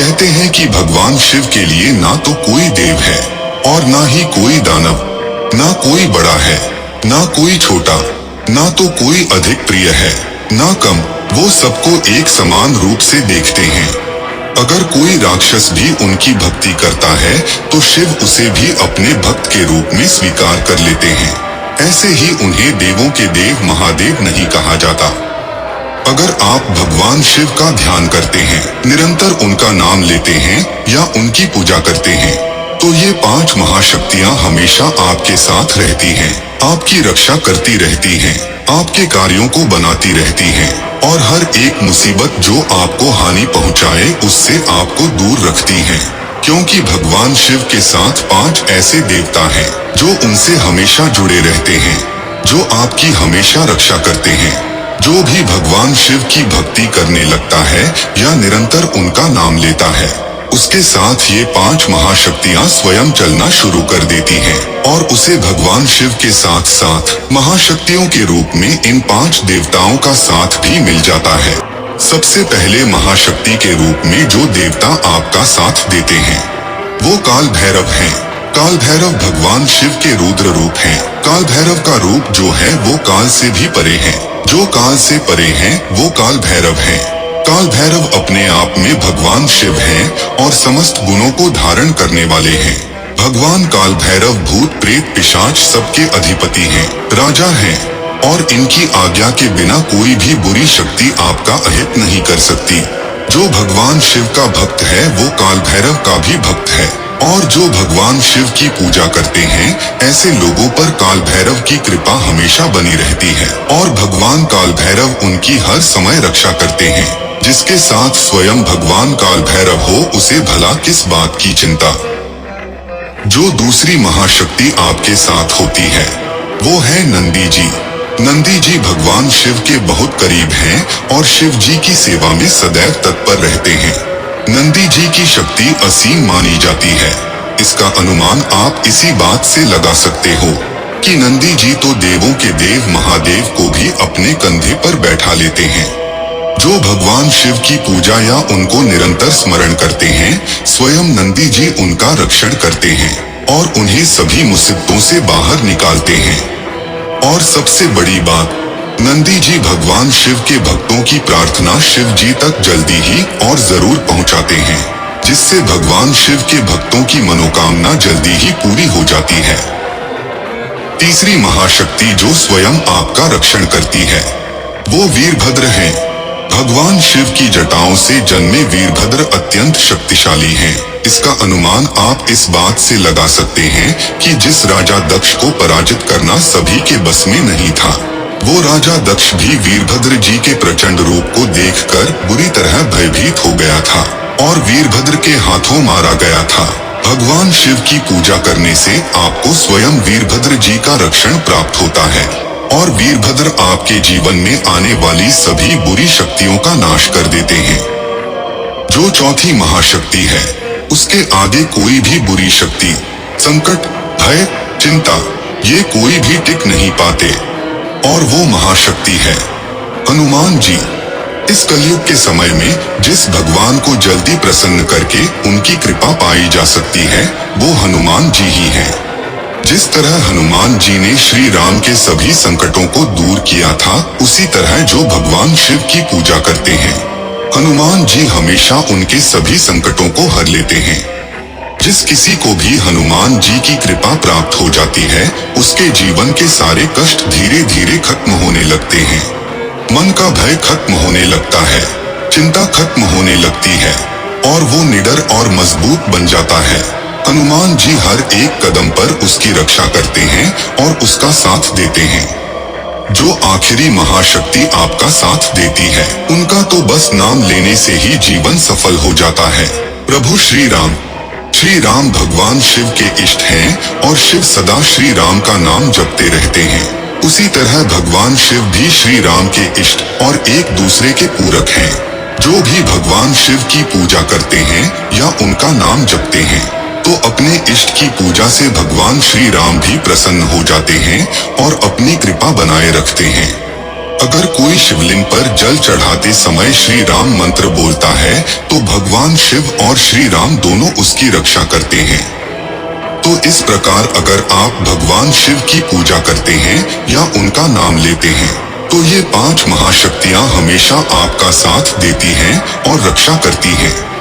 कहते हैं कि भगवान शिव के लिए ना तो कोई देव है और ना ही कोई दानव, ना कोई बड़ा है ना कोई छोटा, ना तो कोई अधिक प्रिय है ना कम, वो सबको एक समान रूप से देखते हैं। अगर कोई राक्षस भी उनकी भक्ति करता है तो शिव उसे भी अपने भक्त के रूप में स्वीकार कर लेते हैं। ऐसे ही उन्हें देवों के देव महादेव नहीं कहा जाता। अगर आप भगवान शिव का ध्यान करते हैं, निरंतर उनका नाम लेते हैं या उनकी पूजा करते हैं, तो ये 5 महाशक्तियाँ हमेशा आपके साथ रहती हैं, आपकी रक्षा करती रहती हैं, आपके कार्यों को बनाती रहती हैं और हर एक मुसीबत जो आपको हानि पहुंचाए उससे आपको दूर रखती हैं। क्योंकि भगवान शिव के साथ 5 ऐसे देवता हैं जो उनसे हमेशा जुड़े रहते हैं, जो आपकी हमेशा रक्षा करते हैं। जो भी भगवान शिव की भक्ति करने लगता है या निरंतर उनका नाम लेता है, उसके साथ ये 5 महाशक्तियाँ स्वयं चलना शुरू कर देती हैं और उसे भगवान शिव के साथ साथ महाशक्तियों के रूप में इन 5 देवताओं का साथ भी मिल जाता है। सबसे पहले महाशक्ति के रूप में जो देवता आपका साथ देते हैं वो काल भैरव हैं। काल भैरव भगवान शिव के रुद्र रूप हैं। काल भैरव का रूप जो है वो काल से भी परे है, जो काल से परे हैं वो काल भैरव हैं। काल भैरव अपने आप में भगवान शिव हैं और समस्त गुणों को धारण करने वाले हैं। भगवान काल भैरव भूत प्रेत पिशाच सबके अधिपति हैं, राजा हैं और इनकी आज्ञा के बिना कोई भी बुरी शक्ति आपका अहित नहीं कर सकती। जो भगवान शिव का भक्त है वो काल भैरव का भी भक्त है और जो भगवान शिव की पूजा करते हैं ऐसे लोगों पर काल भैरव की कृपा हमेशा बनी रहती है और भगवान काल भैरव उनकी हर समय रक्षा करते हैं। जिसके साथ स्वयं भगवान काल भैरव हो उसे भला किस बात की चिंता। जो दूसरी महाशक्ति आपके साथ होती है वो है नंदी जी। नंदी जी भगवान शिव के बहुत करीब हैं और शिव जी की सेवा में सदैव तत्पर रहते हैं। नंदी जी की शक्ति असीम मानी जाती है। इसका अनुमान आप इसी बात से लगा सकते हो कि नंदी जी तो देवों के देव महादेव को भी अपने कंधे पर बैठा लेते हैं। जो भगवान शिव की पूजा या उनको निरंतर स्मरण करते हैं, स्वयं नंदी जी उनका रक्षण करते हैं और उन्हें सभी मुसीबतों से बाहर निकालते हैं। और सबसे बड़ी बात, नंदी जी भगवान शिव के भक्तों की प्रार्थना शिव जी तक जल्दी ही और जरूर पहुंचाते हैं, जिससे भगवान शिव के भक्तों की मनोकामना जल्दी ही पूरी हो जाती है। तीसरी महाशक्ति जो स्वयं आपका रक्षण करती है वो वीरभद्र हैं। भगवान शिव की जटाओं से जन्मे वीरभद्र अत्यंत शक्तिशाली हैं। इसका अनुमान आप इस बात से लगा सकते हैं कि जिस राजा दक्ष को पराजित करना सभी के बस में नहीं था, वो राजा दक्ष भी वीरभद्र जी के प्रचंड रूप को देखकर बुरी तरह भयभीत हो गया था और वीरभद्र के हाथों मारा गया था। भगवान शिव की पूजा करने से आपको स्वयं वीरभद्र जी का रक्षण प्राप्त होता है और वीरभद्र आपके जीवन में आने वाली सभी बुरी शक्तियों का नाश कर देते हैं। जो चौथी महाशक्ति है उसके आगे कोई भी बुरी शक्ति, संकट, भय, चिंता ये कोई भी टिक नहीं पाते और वो महाशक्ति है हनुमान जी। इस कलयुग के समय में जिस भगवान को जल्दी प्रसन्न करके उनकी कृपा पाई जा सकती है वो हनुमान जी ही हैं। जिस तरह हनुमान जी ने श्री राम के सभी संकटों को दूर किया था, उसी तरह जो भगवान शिव की पूजा करते हैं हनुमान जी हमेशा उनके सभी संकटों को हर लेते हैं। जिस किसी को भी हनुमान जी की कृपा प्राप्त हो जाती है उसके जीवन के सारे कष्ट धीरे धीरे खत्म होने लगते हैं। मन का भय खत्म होने लगता है, चिंता खत्म होने लगती है और वो निडर और मजबूत बन जाता है। हनुमान जी हर एक कदम पर उसकी रक्षा करते हैं और उसका साथ देते हैं। जो आखिरी महाशक्ति आपका साथ देती है उनका तो बस नाम लेने से ही जीवन सफल हो जाता है, प्रभु श्री राम। श्री राम भगवान शिव के इष्ट हैं और शिव सदा श्री राम का नाम जपते रहते हैं। उसी तरह भगवान शिव भी श्री राम के इष्ट और एक दूसरे के पूरक हैं। जो भी भगवान शिव की पूजा करते हैं या उनका नाम जपते हैं तो अपने इष्ट की पूजा से भगवान श्री राम भी प्रसन्न हो जाते हैं और अपनी कृपा बनाए रखते हैं। अगर कोई शिवलिंग पर जल चढ़ाते समय श्री राम मंत्र बोलता है तो भगवान शिव और श्री राम दोनों उसकी रक्षा करते हैं। तो इस प्रकार अगर आप भगवान शिव की पूजा करते हैं या उनका नाम लेते हैं तो ये 5 महाशक्तियाँ हमेशा आपका साथ देती हैं और रक्षा करती हैं।